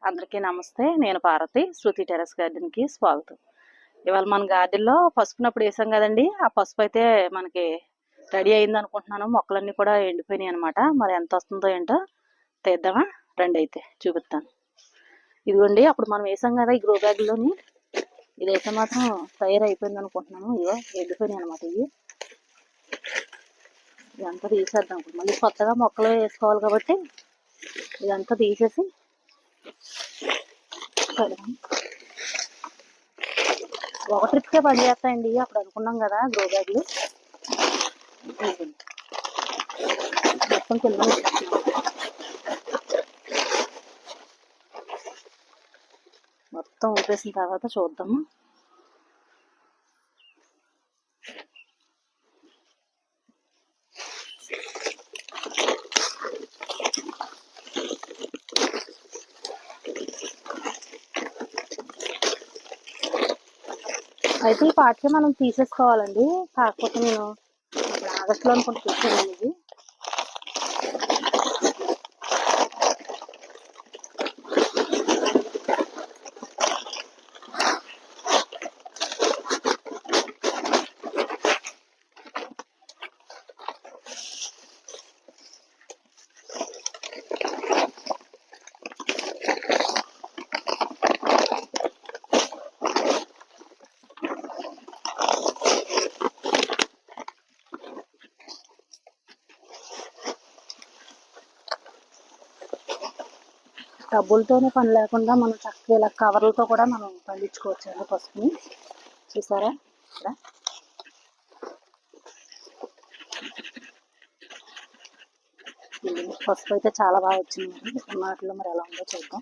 అందరికీ నమస్తే. నేను పార్వతి. శృతి టెర్రస్ గార్డెన్‌కి స్వాగతం. ఇవాళ మన గార్డెన్‌లో పసుపునప్పుడు వేసాం కదండీ! ఆ పసుపు అయితే మనకి రెడీ అయిందనుకుంటున్నాను. మొక్కలన్నీ కూడా ఎండిపోయినాయి అనమాట. మరి ఎంత వస్తుందో ఏంటో తీద్దామా? రండి అయితే చూపిస్తాను. ఇదిగోండి అప్పుడు మనం వేసాం కదా ఈ గ్రో బ్యాగ్‌లోని. ఇదైతే మాత్రం తయారైపోయింది అనుకుంటున్నాను. ఇగో ఎండిపోయినాయి అనమాట ఇవి. ఇదంతా తీసేద్దాం. మళ్ళీ కొత్తగా మొక్కలు వేసుకోవాలి కాబట్టి ఇదంతా తీసేసి ఒక ట్రిప్కే పనిచేస్తాయండి. అప్పుడు అనుకున్నాం కదా గ్రో బ్యాగ్లు మొత్తం తెలుగు మొత్తం ఊపేసిన తర్వాత చూద్దాము. అయితే ఈ పార్ట్కే మనం తీసేసుకోవాలండి. కాకపోతే నేను అప్పుడు ఆగస్టులో అనుకుంటూ తెచ్చాను ఇది. డబ్బులతోనే పని లేకుండా మనం చక్కగా ఇలా కవర్లతో కూడా మనం పండించుకోవచ్చు అండి పసుపుని. చూసారా ఇక్కడ పసుపు అయితే చాలా బాగా వచ్చింది. వాటిలో మరి ఎలా ఉందో చూద్దాం.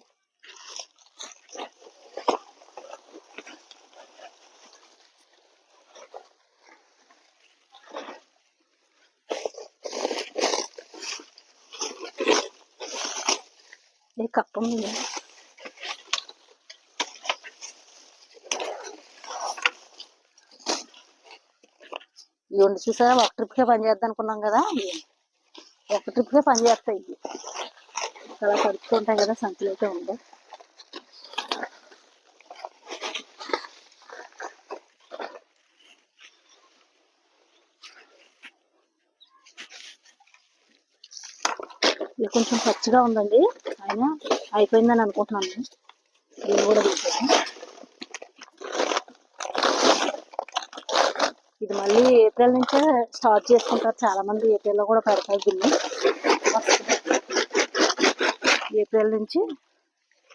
ఈ కప్ప ఉంది. ఇవ్వండి చూసారా, ఒక ట్రిప్కే పని చేద్దాం అనుకున్నాం కదా, ఒక ట్రిప్కే పని చేస్తాయి. అలా కడుపుతుంటాయి కదా, సంచులు అయితే ఉంది. ఇది కొంచెం పచ్చిగా ఉందండి, అయినా అయిపోయిందని అనుకుంటున్నాను. దీన్ని కూడా తీసేసి ఇది మళ్ళీ ఏప్రిల్ నుంచే స్టార్ట్ చేసుకుంటారు చాలా మంది. ఏప్రిల్లో కూడా పెడతారు దీన్ని. ఏప్రిల్ నుంచి